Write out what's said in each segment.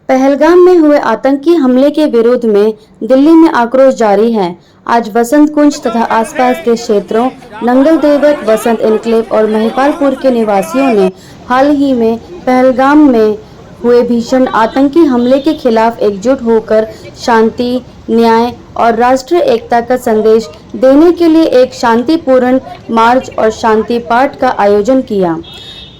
पहलगाम में हुए आतंकी हमले के विरोध में दिल्ली में आक्रोश जारी है। आज वसंत कुंज तथा आसपास के क्षेत्रों, नंगल देवत, वसंत एन्क्लेव और महिपालपुर के निवासियों ने हाल ही में पहलगाम में हुए भीषण आतंकी हमले के खिलाफ एकजुट होकर शांति, न्याय और राष्ट्रीय एकता का संदेश देने के लिए एक शांतिपूर्ण मार्च और शांति पाठ का आयोजन किया।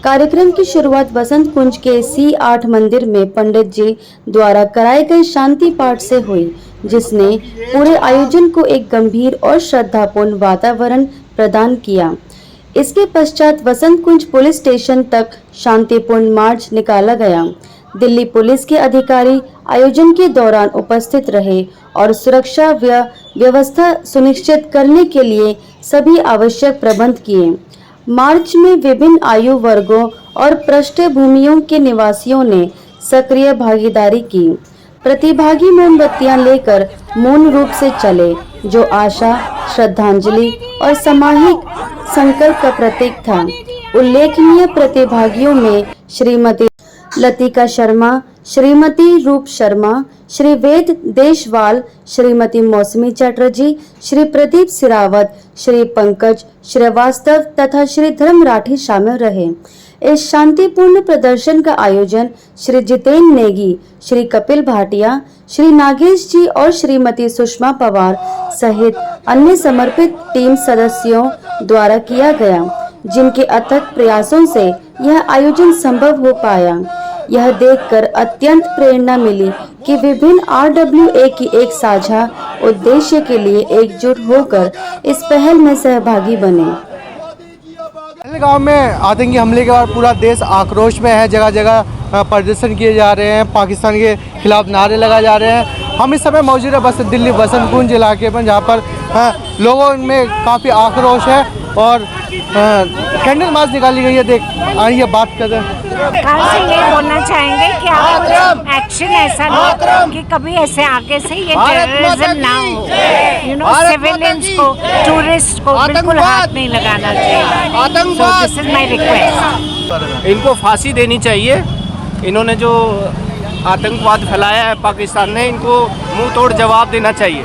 कार्यक्रम की शुरुआत वसंत कुंज के C8 मंदिर में पंडित जी द्वारा कराए गए शांति पाठ से हुई, जिसने पूरे आयोजन को एक गंभीर और श्रद्धापूर्ण वातावरण प्रदान किया। इसके पश्चात वसंत कुंज पुलिस स्टेशन तक शांतिपूर्ण मार्च निकाला गया। दिल्ली पुलिस के अधिकारी आयोजन के दौरान उपस्थित रहे और सुरक्षा व्यवस्था सुनिश्चित करने के लिए सभी आवश्यक प्रबंध किए। मार्च में विभिन्न आयु वर्गों और पृष्ठभूमियों के निवासियों ने सक्रिय भागीदारी की। प्रतिभागी मोमबत्तियां लेकर मौन रूप से चले, जो आशा, श्रद्धांजलि और सामूहिक संकल्प का प्रतीक था। उल्लेखनीय प्रतिभागियों में श्रीमती लतिका शर्मा, श्रीमती रूप शर्मा, श्री वेद देशवाल, श्रीमती मौसमी चटर्जी, श्री प्रदीप सिरावत, श्री पंकज श्रीवास्तव तथा श्री धर्म राठी शामिल रहे। इस शांतिपूर्ण प्रदर्शन का आयोजन श्री जितेंद्र नेगी, श्री कपिल भाटिया, श्री नागेश जी और श्रीमती सुषमा पवार सहित अन्य समर्पित टीम सदस्यों द्वारा किया गया, जिनके अथक प्रयासों से यह आयोजन संभव हो पाया। यह देखकर अत्यंत प्रेरणा मिली कि विभिन्न RWA की एक साझा उद्देश्य के लिए एकजुट होकर इस पहल में सहभागी बने। पहलगाम में आतंकी हमले के बाद पूरा देश आक्रोश में है। जगह जगह प्रदर्शन किए जा रहे हैं, पाकिस्तान के खिलाफ नारे लगाए जा रहे हैं। हम इस समय मौजूद है दिल्ली वसंत कुंज इलाके में, जहाँ पर लोगों में काफ़ी आक्रोश है और कैंडल मार्च निकाली गई है। आइए बात करते हैं। सरकार से ये बोलना चाहेंगे कि आप एक्शन ऐसा लो कि कभी ऐसे आगे से ये टेररिज्म ना हो। सिविलियंस को, टूरिस्ट को बिल्कुल हाथ नहीं लगाना चाहिए। So this is my request. इनको फांसी देनी चाहिए। इन्होंने जो आतंकवाद फैलाया है पाकिस्तान ने, इनको मुंह तोड़ जवाब देना चाहिए।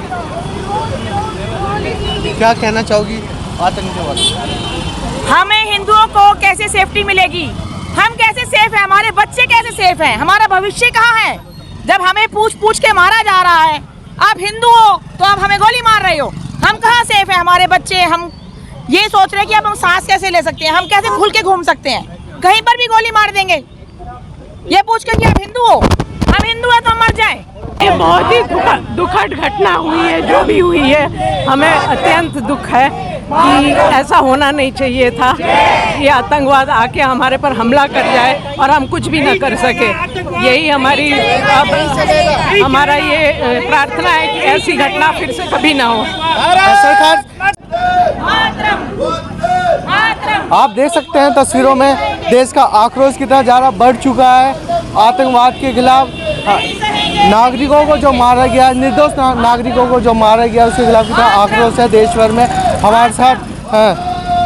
क्या कहना चाहोगी आतंकवाद? हमें हिंदुओं को कैसे सेफ्टी मिलेगी? हम कैसे सेफ हैं? हमारे बच्चे कैसे सेफ हैं? हमारा भविष्य कहाँ है? जब हमें पूछ पूछ के मारा जा रहा है, आप हिंदू हो तो आप हमें गोली मार रहे हो। हम कहाँ सेफ हैं? हमारे बच्चे, हम ये सोच रहे हैं कि अब हम सांस कैसे ले सकते हैं, हम कैसे खुल के घूम सकते हैं। कहीं पर भी गोली मार देंगे ये पूछ के कि आप हिंदू हो। हम हिंदू है तो हम मर जाए। ये बहुत ही दुखद घटना हुई है, जो भी हुई है हमें अत्यंत दुख है कि ऐसा होना नहीं चाहिए था। ये आतंकवाद आके हमारे पर हमला कर जाए और हम कुछ भी ना कर सके। यही हमारी हमारा ये प्रार्थना है कि ऐसी घटना फिर से कभी ना हो। सरकार, आप देख सकते हैं तस्वीरों में देश का आक्रोश कितना ज़्यादा बढ़ चुका है। आतंकवाद के खिलाफ नागरिकों को जो मारा गया, निर्दोष नागरिकों को जो मारा गया, उसके खिलाफ कितना आक्रोश है देश भर में। हमारे साथ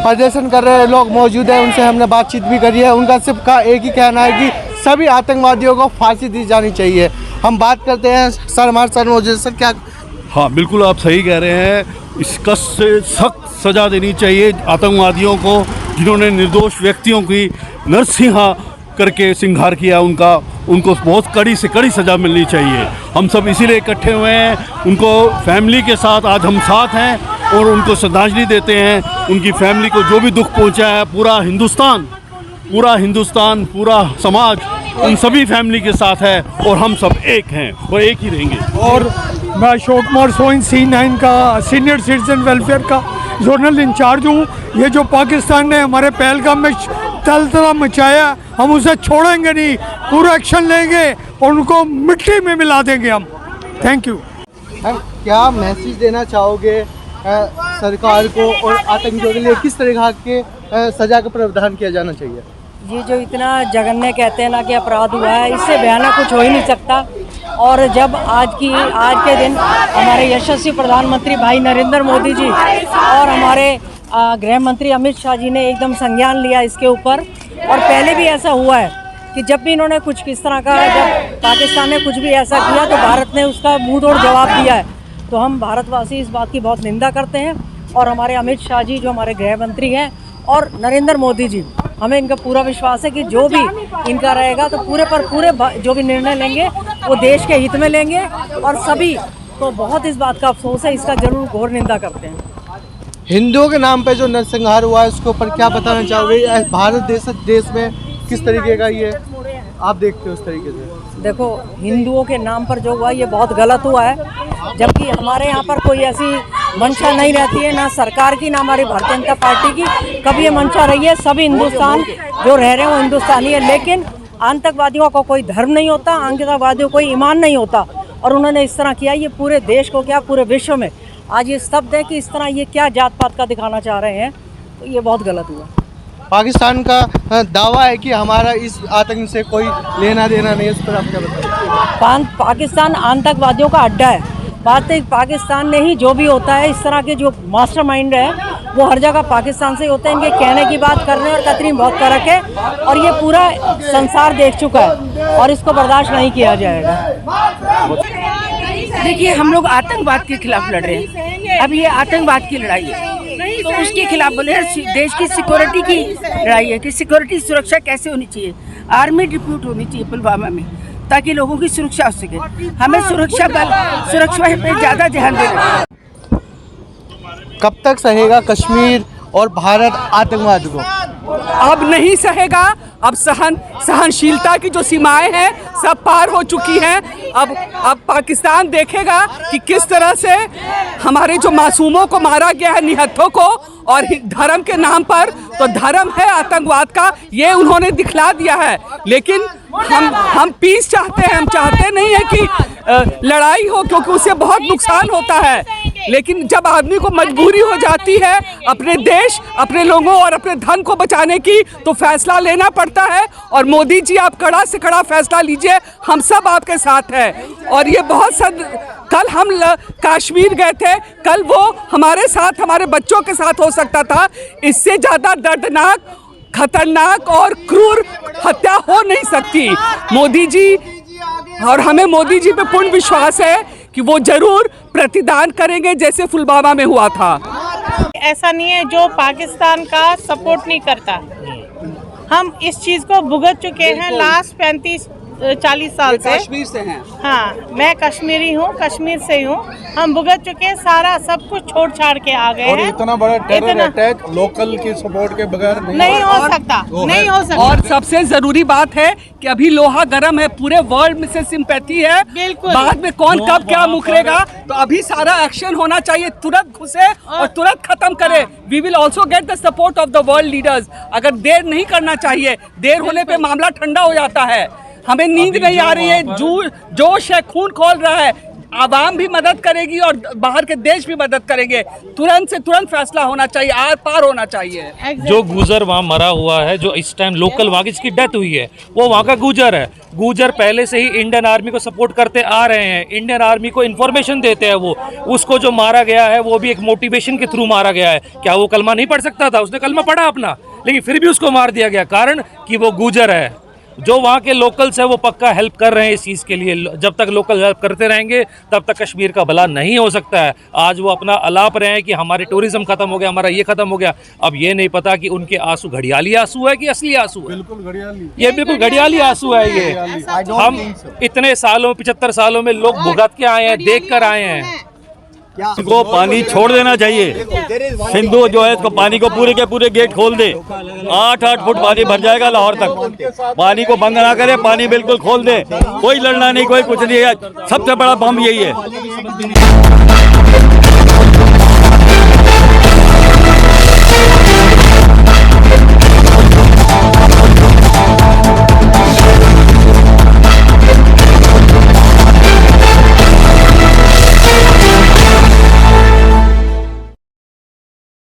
प्रदर्शन कर रहे लोग मौजूद हैं, उनसे हमने बातचीत भी करी है। उनका सिर्फ का एक ही कहना है कि सभी आतंकवादियों को फांसी दी जानी चाहिए। हम बात करते हैं सर, हमारे सर मौजूद। सर क्या? हाँ, बिल्कुल आप सही कह रहे हैं। इसका सख्त सज़ा देनी चाहिए आतंकवादियों को, जिन्होंने निर्दोष व्यक्तियों की नरसिंहा करके सिंगार किया। उनको बहुत कड़ी से कड़ी सज़ा मिलनी चाहिए। हम सब इसीलिए इकट्ठे हुए हैं। उनको फैमिली के साथ आज हम साथ हैं और उनको श्रद्धांजलि देते हैं। उनकी फैमिली को जो भी दुख पहुंचा है, पूरा हिंदुस्तान, पूरा समाज उन सभी फैमिली के साथ है और हम सब एक हैं और एक ही रहेंगे। और मैं अशोक कुमार सोइन C9 का सीनियर सिटीजन वेलफेयर का जोनल इंचार्ज हूँ। ये जो पाकिस्तान ने हमारे पहलगाम में तलतला मचाया, हम उसे छोड़ेंगे नहीं, पूरा एक्शन लेंगे और उनको मिट्टी में मिला देंगे हम। Thank you. क्या मैसेज देना चाहोगे सरकार को और आतंकियों के लिए? किस तरह के सजा का प्रावधान किया जाना चाहिए? ये जो इतना जघन्य कहते हैं ना कि अपराध हुआ है, इससे भयानक कुछ हो ही नहीं सकता। और जब आज के दिन हमारे यशस्वी प्रधानमंत्री भाई नरेंद्र मोदी जी और हमारे गृह मंत्री अमित शाह जी ने एकदम संज्ञान लिया इसके ऊपर, और पहले भी ऐसा हुआ है कि जब भी इन्होंने कुछ इस तरह का, जब पाकिस्तान ने कुछ भी ऐसा किया तो भारत ने उसका मुंह तोड़ जवाब दिया है। तो हम भारतवासी इस बात की बहुत निंदा करते हैं और हमारे अमित शाह जी जो हमारे गृह मंत्री हैं और नरेंद्र मोदी जी, हमें इनका पूरा विश्वास है कि जो भी इनका रहेगा तो पूरे जो भी निर्णय लेंगे वो देश के हित में लेंगे। और सभी को बहुत इस बात का अफसोस है, इसका जरूर घोर निंदा करते हैं। हिंदुओं के नाम पे जो नरसंहार हुआ है उसके ऊपर क्या बताना चाहोगे? भारत देश में किस तरीके का ये आप देखते हो उस तरीके से? देखो, हिंदुओं के नाम पर जो हुआ ये बहुत गलत हुआ है, जबकि हमारे यहाँ पर कोई ऐसी मंशा नहीं रहती है, ना सरकार की ना हमारी भारतीय जनता पार्टी की कभी ये मंशा रही है। सभी हिंदुस्तान जो रह रहे हैं वो हिंदुस्तानी है, लेकिन आतंकवादियों का कोई धर्म नहीं होता, आतंकवादियों को कोई ईमान नहीं होता। और उन्होंने इस तरह किया, ये पूरे देश को क्या पूरे विश्व में आज ये स्तब्ध है कि इस तरह ये क्या जात पात का दिखाना चाह रहे हैं, तो ये बहुत गलत हुआ। पाकिस्तान का दावा है कि हमारा इस आतंक से कोई लेना देना नहीं है, इस पर आप क्या बताएं? पाकिस्तान आतंकवादियों का अड्डा है। पाकिस्तान ने ही जो भी होता है, इस तरह के जो मास्टरमाइंड है वो हर जगह पाकिस्तान से ही होते हैं। इनके कहने की बात करने और करने में बहुत फर्क है और ये पूरा संसार देख चुका है और इसको बर्दाश्त नहीं किया जाएगा। देखिए, हम लोग आतंकवाद के खिलाफ लड़ रहे हैं। अब ये आतंकवाद की लड़ाई है तो उसके खिलाफ बोले, देश की सिक्योरिटी की लड़ाई है कि सिक्योरिटी सुरक्षा कैसे होनी चाहिए। आर्मी डिप्यूट होनी चाहिए पुलवामा में ताकि लोगों की सुरक्षा हो सके। हमें सुरक्षा पे ज़्यादा ध्यान देना है। कब तक सहेगा कश्मीर और भारत आतंकवाद को? अब नहीं सहेगा। अब सहनशीलता की जो सीमाएं हैं सब पार हो चुकी हैं। अब पाकिस्तान देखेगा कि किस तरह से हमारे जो मासूमों को मारा गया है, निहत्थों को, और धर्म के नाम पर, तो धर्म है आतंकवाद का, ये उन्होंने दिखला दिया है। लेकिन हम पीस चाहते हैं, हम चाहते नहीं है कि लड़ाई हो, क्योंकि उससे बहुत नुकसान होता है। लेकिन जब आदमी को मजबूरी हो जाती है अपने देश, अपने लोगों और अपने धन को बचाने की, तो फैसला लेना पड़ता है। और मोदी जी, आप कड़ा से कड़ा फैसला लीजिए, हम सब आपके साथ हैं। और ये बहुत कल हम कश्मीर गए थे, कल वो हमारे साथ, हमारे बच्चों के साथ हो सकता था। इससे ज़्यादा दर्दनाक, खतरनाक और क्रूर हत्या हो नहीं सकती। मोदी जी, और हमें मोदी जी पे पूर्ण विश्वास है कि वो जरूर प्रतिदान करेंगे जैसे पुलवामा में हुआ था। ऐसा नहीं है जो पाकिस्तान का सपोर्ट नहीं करता। हम इस चीज़ को भुगत चुके हैं लास्ट 35-40 साल से। कश्मीर से हैं? हाँ, मैं कश्मीरी हूँ, कश्मीर से हूँ। हम भुगत चुके हैं, सारा सब कुछ छोड़ छाड़ के आ गए हैं। इतना बड़ा टेरर अटैक लोकल की सपोर्ट के बगैर नहीं हो सकता, नहीं हो सकता। और सबसे जरूरी बात है कि अभी लोहा गर्म है, पूरे वर्ल्ड में से सिंपैथी है। बिल्कुल। बाद में कौन कब क्या मुकरेगा, तो अभी सारा एक्शन होना चाहिए, तुरंत घुसे और तुरंत खत्म करे। We will also get the support of the world leaders. अगर देर नहीं करना चाहिए, देर होने पे मामला ठंडा हो जाता है। हमें नींद नहीं आ रही है, जोश है, खून खोल रहा है। आवाम भी मदद करेगी और बाहर के देश भी मदद करेंगे। तुरंत से तुरंत फैसला होना चाहिए, आर पार होना चाहिए। जो गुजर वहाँ मरा हुआ है, जो इस टाइम लोकल वहाँ जिसकी डेथ हुई है, वो वहाँ का गुजर है। गुजर पहले से ही इंडियन आर्मी को सपोर्ट करते आ रहे हैं, इंडियन आर्मी को इन्फॉर्मेशन देते हैं। वो उसको जो मारा गया है वो भी एक मोटिवेशन के थ्रू मारा गया है। क्या वो कलमा नहीं पढ़ सकता था? उसने कलमा पढ़ा अपना, लेकिन फिर भी उसको मार दिया गया, कारण कि वो गुजर है। जो वहाँ के लोकल्स है वो पक्का हेल्प कर रहे हैं इस चीज़ के लिए। जब तक लोकल हेल्प करते रहेंगे तब तक कश्मीर का भला नहीं हो सकता है। आज वो अपना अलाप रहे हैं कि हमारे टूरिज्म खत्म हो गया, हमारा ये खत्म हो गया। अब ये नहीं पता कि उनके आंसू घड़ियाली आंसू है कि असली आंसू है। बिल्कुल घड़ियाली, ये बिल्कुल घड़ियाली आंसू है। ये हम इतने सालों, 75 सालों में लोग भुगत के आए हैं, देख कर आए हैं। को पानी छोड़ देना चाहिए। सिंधु जो है इसको पानी को पूरे के पूरे गेट खोल दे। 8-8 फुट पानी भर जाएगा लाहौर तक। पानी को बंद ना करे, पानी बिल्कुल खोल दे। कोई लड़ना नहीं, कोई कुछ नहीं है। सबसे बड़ा बम यही है।